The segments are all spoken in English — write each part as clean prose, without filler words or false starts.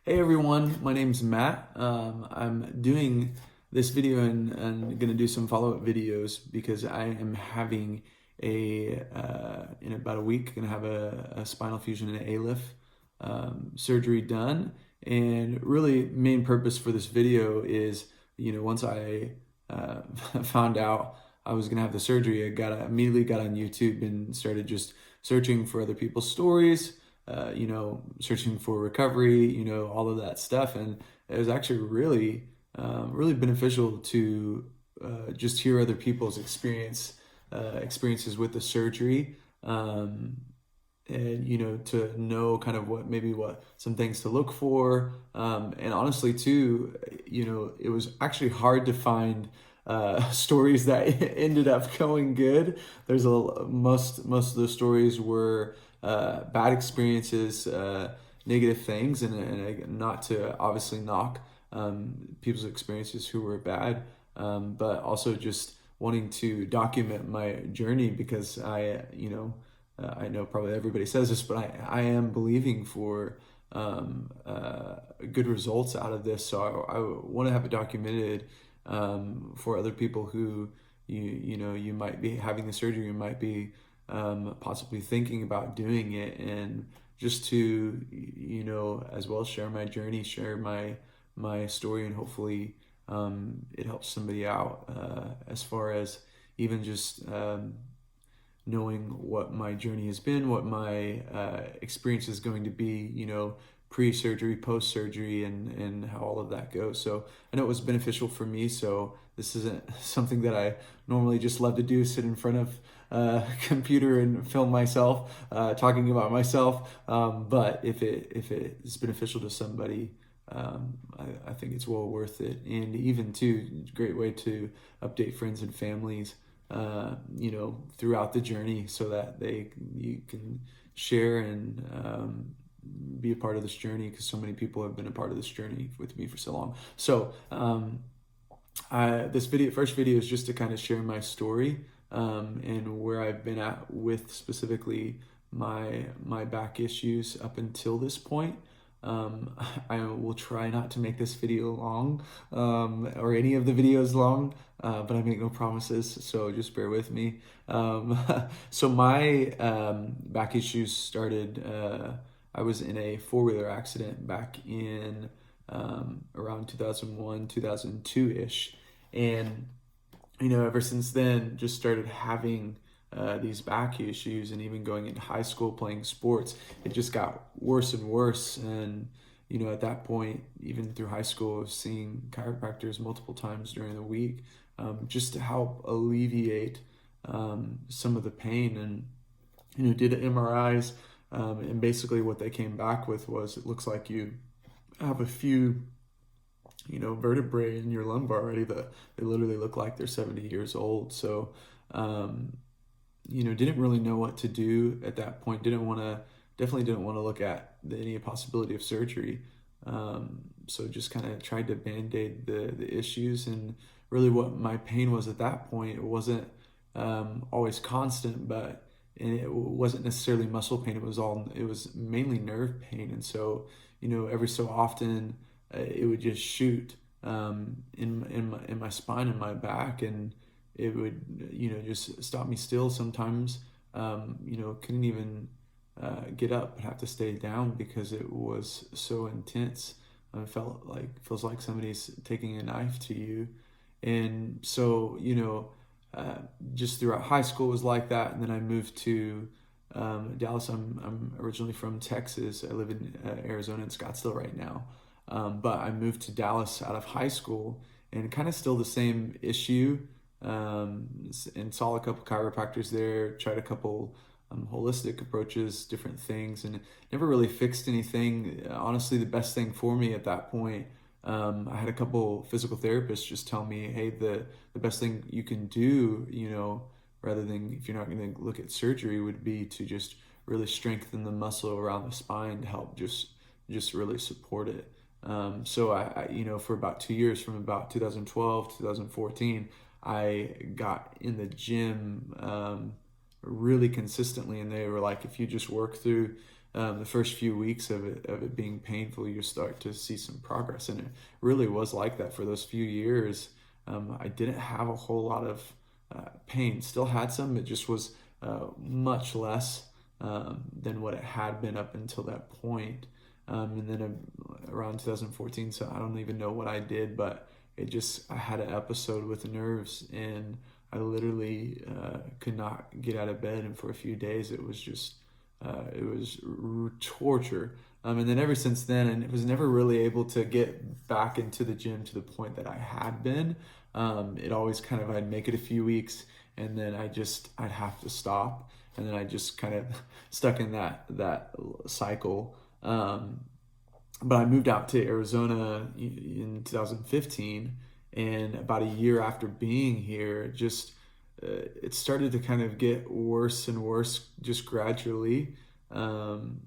Hey everyone, my name's Matt. I'm doing this video and going to do some follow-up videos because I am having in about a week, going to have a spinal fusion and ALIF surgery done. And really main purpose for this video is, once I found out I was going to have the surgery, immediately got on YouTube and started just searching for other people's stories, searching for recovery, all of that stuff. And it was actually really beneficial to just hear other people's experiences with the surgery. And to know kind of what some things to look for, and honestly too, it was actually hard to find stories that ended up going good. Most of the stories were bad experiences, negative things, and not to obviously knock people's experiences who were bad, but also just wanting to document my journey because I know probably everybody says this, but I am believing for good results out of this. So I want to have it documented for other people who you might be having the surgery, you might be possibly thinking about doing it, and just to as well share my journey, share my story, and hopefully it helps somebody out as far as even just knowing what my journey has been, what my experience is going to be, pre-surgery, post-surgery, and how all of that goes. So I know it was beneficial for me. So this isn't something that I normally just love to do, sit in front of a computer and film myself talking about myself. But if it is beneficial to somebody, I think it's well worth it. And even too, great way to update friends and families throughout the journey, so that you can share and be a part of this journey, because so many people have been a part of this journey with me for so long. So this first video is just to kind of share my story and where I've been at with specifically my back issues up until this point. I will try not to make this video long, or any of the videos long, but I make no promises, so just bear with me. So my back issues started, I was in a four-wheeler accident back in around 2001, 2002-ish. And, ever since then, just started having these back issues, and even going into high school playing sports, it just got worse and worse. And at that point, even through high school, I was seeing chiropractors multiple times during the week, just to help alleviate some of the pain. And did MRIs, and basically what they came back with was, it looks like you have a few vertebrae in your lumbar already that they literally look like they're 70 years old. So didn't really know what to do at that point. Definitely didn't want to look at any possibility of surgery. So just kind of tried to band-aid the issues. And really what my pain was at that point, it wasn't always constant, and it wasn't necessarily muscle pain. It was mainly nerve pain. And so, every so often it would just shoot in my spine and my back, and it would just stop me still sometimes. Couldn't even get up, but have to stay down because it was so intense. It feels like somebody's taking a knife to you. And so just throughout high school was like that. And then I moved to Dallas. I'm originally from Texas. I live in Arizona, in Scottsdale right now. But I moved to Dallas out of high school, and kind of still the same issue, and saw a couple chiropractors there, tried a couple holistic approaches, different things, and never really fixed anything. Honestly, the best thing for me at that point, I had a couple physical therapists just tell me, hey, the best thing you can do, rather than, if you're not going to look at surgery, would be to just really strengthen the muscle around the spine to help just really support it. So I for about 2 years, from about 2012 2014, I got in the gym really consistently, and they were like, if you just work through the first few weeks of it being painful, you start to see some progress. And it really was like that for those few years. I didn't have a whole lot of pain. Still had some, it just was much less than what it had been up until that point. And then around 2014, so I don't even know what I did, but I had an episode with the nerves, and I literally could not get out of bed. And for a few days, it was torture. And then ever since then, and it was never really able to get back into the gym to the point that I had been. It always kind of, I'd make it a few weeks, and then I'd have to stop. And then I just kind of stuck in that cycle. But I moved out to Arizona in 2015, and about a year after being here, it started to kind of get worse and worse just gradually. And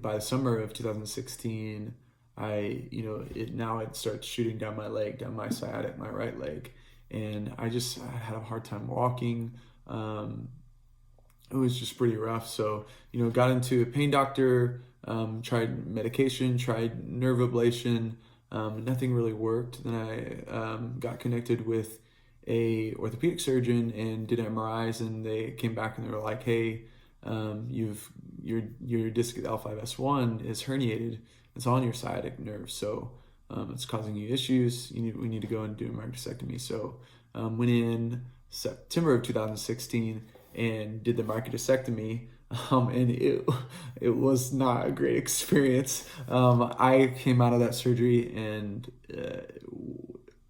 by the summer of 2016, it started shooting down my leg, down my sciatic, my right leg, and I had a hard time walking. It was just pretty rough. So, got into a pain doctor, tried medication, tried nerve ablation. Nothing really worked. Then I got connected with a orthopedic surgeon and did MRIs, and they came back and they were like, "Hey, your disc L5S1 is herniated. It's on your sciatic nerve, so it's causing you issues. We need to go and do a microsectomy." So went in September of 2016 and did the microsectomy. And it was not a great experience. I came out of that surgery and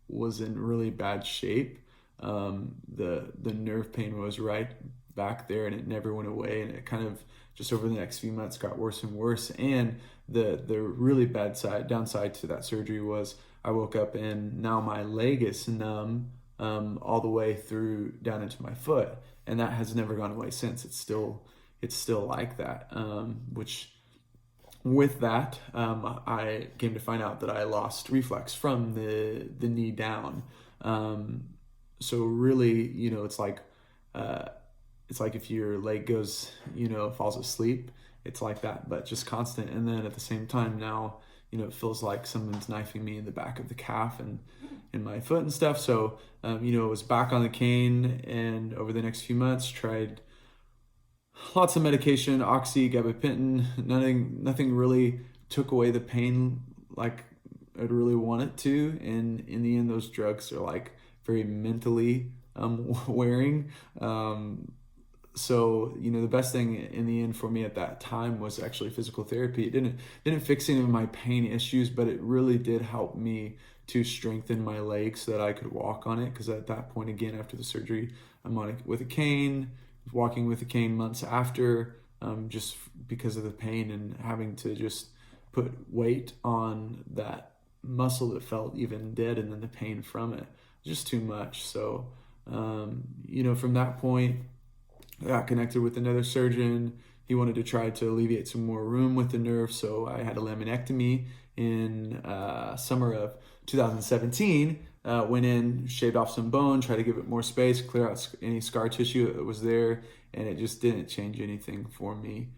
was in really bad shape. The nerve pain was right back there, and it never went away. And it kind of just over the next few months got worse and worse. And the really bad downside to that surgery was I woke up and now my leg is numb all the way through down into my foot, and that has never gone away since. It's still like that, which with that, I came to find out that I lost reflex from the knee down. So really, it's like if your leg goes, falls asleep, it's like that, but just constant. And then at the same time now, it feels like someone's knifing me in the back of the calf and in my foot and stuff. So, I was back on the cane, and over the next few months tried lots of medication, oxy, gabapentin. Nothing really took away the pain like I'd really want it to. And in the end, those drugs are like very mentally wearing. So, the best thing in the end for me at that time was actually physical therapy. It didn't fix any of my pain issues, but it really did help me to strengthen my leg so that I could walk on it. Because at that point, again, after the surgery, I'm on it with a cane, walking with a cane months after, just because of the pain and having to just put weight on that muscle that felt even dead, and then the pain from it, just too much. So, from that point, I got connected with another surgeon. He wanted to try to alleviate some more room with the nerve, so I had a laminectomy in summer of 2017. Went in, shaved off some bone, tried to give it more space, clear out any scar tissue that was there, and it just didn't change anything for me.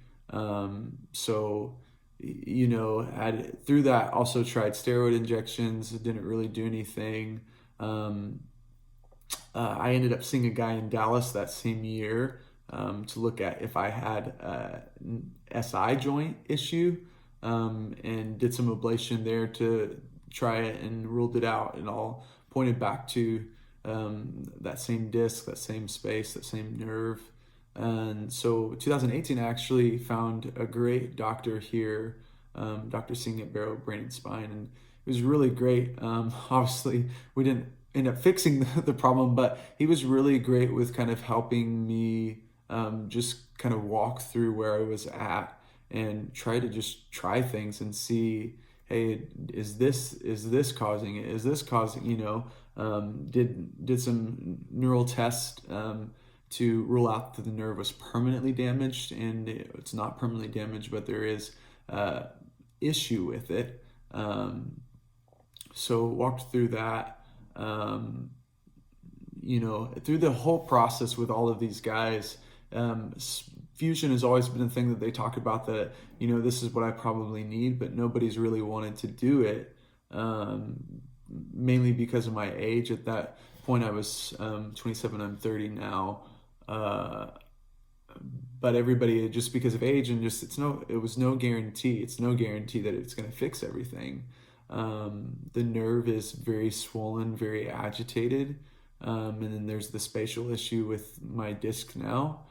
So, through that, also tried steroid injections. It didn't really do anything. I ended up seeing a guy in Dallas that same year to look at if I had an SI joint issue, and did some ablation there to try it, and ruled it out, and all pointed back to that same disc, that same space, that same nerve. And so 2018, I actually found a great doctor here, Dr. Singh at Barrow Brain and Spine, and it was really great. Obviously, we didn't end up fixing the problem, but he was really great with kind of helping me just kind of walk through where I was at and try things and see, hey, is this causing it? Is this causing, did some neural tests to rule out that the nerve was permanently damaged, and it's not permanently damaged, but there is issue with it. So walked through that, through the whole process with all of these guys, fusion has always been a thing that they talk about, that, this is what I probably need, but nobody's really wanted to do it, mainly because of my age. At that point, I was 27, I'm 30 now. But everybody, just because of age, and just, it was no guarantee. It's no guarantee that it's going to fix everything. The nerve is very swollen, very agitated. And then there's the spatial issue with my disc now.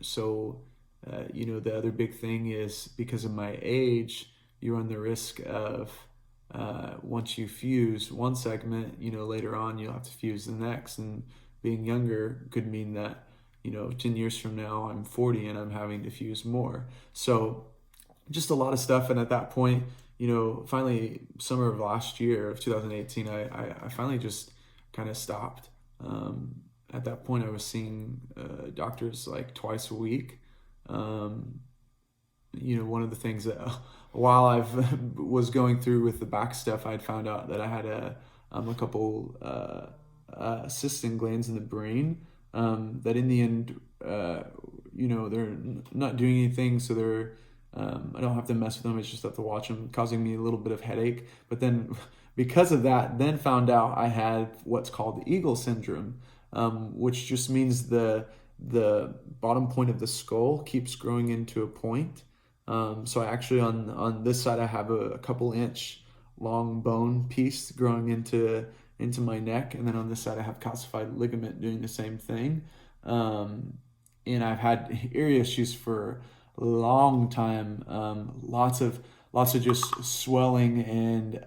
So, the other big thing is, because of my age, you run the risk of, once you fuse one segment, later on you'll have to fuse the next. And being younger could mean that, 10 years from now, I'm 40 and I'm having to fuse more. So just a lot of stuff. And at that point, finally, summer of last year of 2018, I finally just kind of stopped. At that point, I was seeing doctors like twice a week. One of the things that, while I was going through with the back stuff, I'd found out that I had a couple cystin glands in the brain, that in the end, they're not doing anything, so they're, I don't have to mess with them. It's just have to watch them, causing me a little bit of headache. But then, because of that, then found out I had what's called Eagle syndrome, which just means the bottom point of the skull keeps growing into a point. So I actually, on this side, I have a couple inch long bone piece growing into my neck, and then on this side I have calcified ligament doing the same thing. And I've had ear issues for a long time. Lots of just swelling and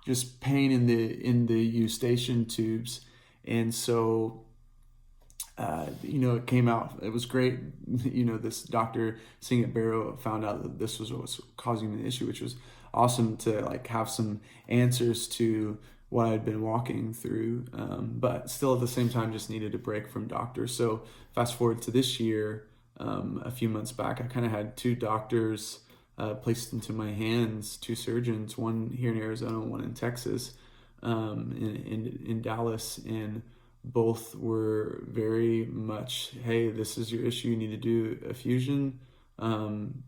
just pain in the eustachian tubes. And so it came out. It was great. This doctor seeing at Barrow found out that this was what was causing me the issue, which was awesome to have some answers to what I'd been walking through. But still, at the same time, just needed a break from doctors. So fast forward to this year, a few months back, I kind of had two doctors placed into my hands, two surgeons, one here in Arizona, one in Texas, in Dallas, and both were very much, hey, this is your issue, you need to do a fusion. And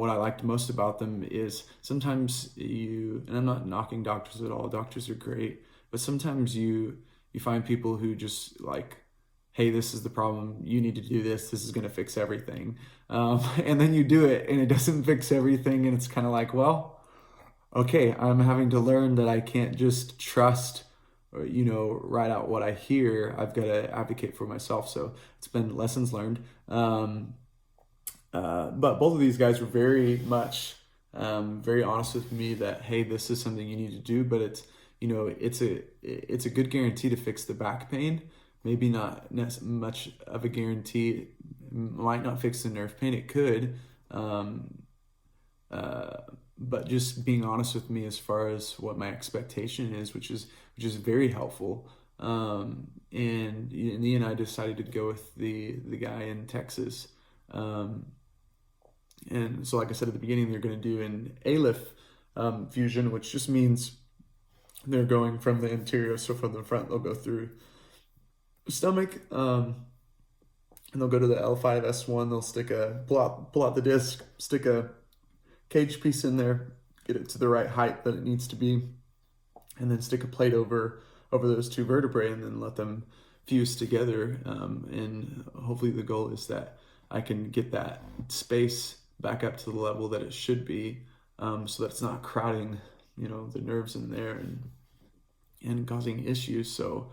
what I liked most about them is, sometimes and I'm not knocking doctors at all, doctors are great, but sometimes you find people who just hey, this is the problem, you need to do this is going to fix everything. And then you do it and it doesn't fix everything, and it's kind of well, okay, I'm having to learn that I can't just trust or, write out what I hear. I've got to advocate for myself. So it's been lessons learned. But both of these guys were very much, very honest with me that, hey, this is something you need to do, but it's, it's a good guarantee to fix the back pain. Maybe not much of a guarantee. It might not fix the nerve pain. It could. But just being honest with me as far as what my expectation is, which is very helpful. And in the end, I decided to go with the guy in Texas. And so, like I said at the beginning, they're going to do an ALIF fusion, which just means they're going from the interior. So from the front, they'll go through the stomach, and they'll go to the L5S1. They'll pull out the disc, stick a cage piece in there, get it to the right height that it needs to be, and then stick a plate over those two vertebrae, and then let them fuse together. And hopefully the goal is that I can get that space back up to the level that it should be, so that it's not crowding, the nerves in there and causing issues. So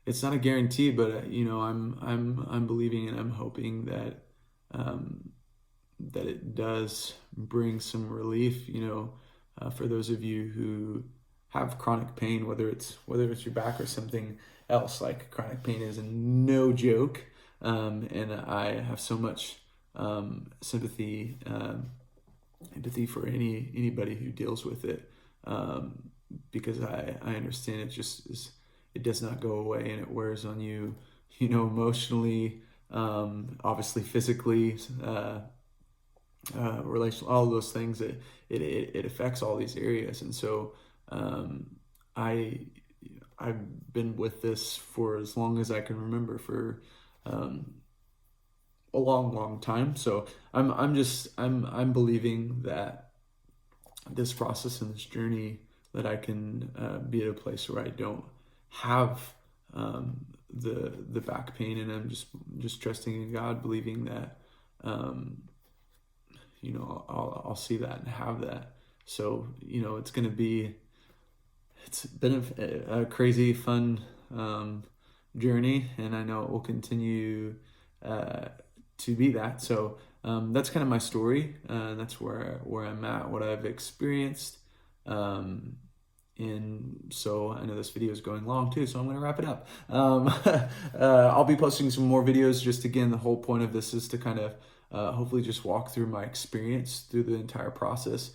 it's not a guarantee, but I'm believing and I'm hoping that that it does bring some relief, for those of you who have chronic pain, whether it's your back or something else. Chronic pain is no joke, and I have so much sympathy, empathy for anybody who deals with it, because I understand it does not go away, and it wears on you, emotionally, obviously physically, relational, all of those things. It affects all these areas. And so I I've been with this for as long as I can remember, for a long time. So I'm believing that this process and this journey, that I can be at a place where I don't have the back pain, and I'm just trusting in God, believing that I'll see that and have that. So it's been a crazy fun journey, and I know it will continue to be that. So that's kind of my story. That's where I'm at, what I've experienced. And so I know this video is going long too, so I'm going to wrap it up. I'll be posting some more videos. Just again, the whole point of this is to kind of hopefully just walk through my experience through the entire process.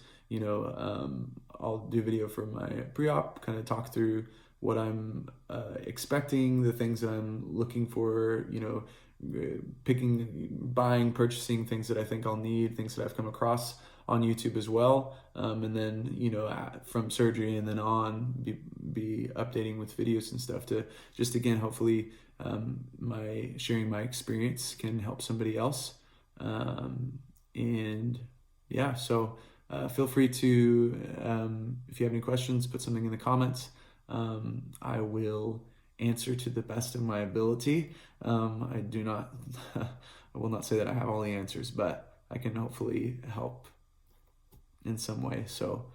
I'll do a video for my pre-op, kind of talk through what I'm expecting, the things that I'm looking for, buying, purchasing, things that I think I'll need, things that I've come across on YouTube as well. And then, from surgery and then on, be updating with videos and stuff to just, again, hopefully sharing my experience can help somebody else. And yeah, so feel free to, if you have any questions, put something in the comments. I will answer to the best of my ability. I will not say that I have all the answers, but I can hopefully help in some way. So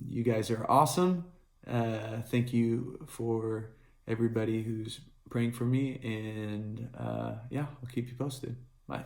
you guys are awesome. Thank you for everybody who's praying for me, and yeah, I'll keep you posted. Bye.